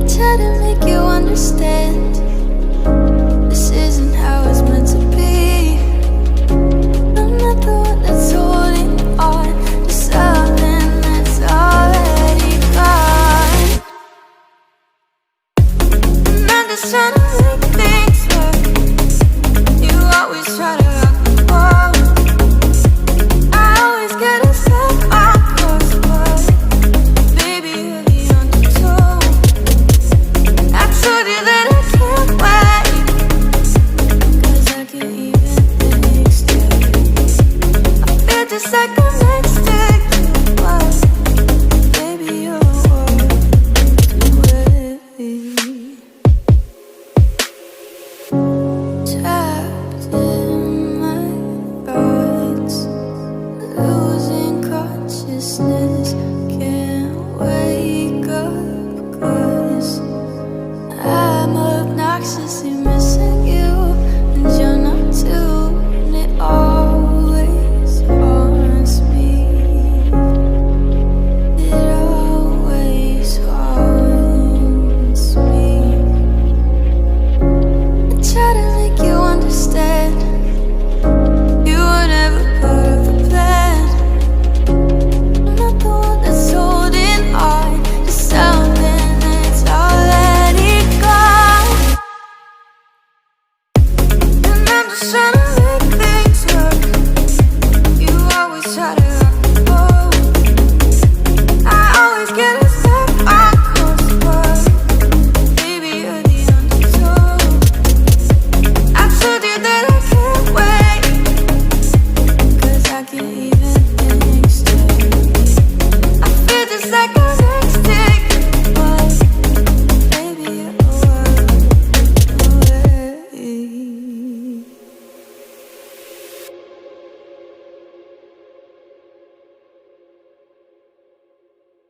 try to make you understand. This isn't how it's meant to be. I'm not the one that's holding on to something that's already gone. And I'm just trying to make things work. You always try to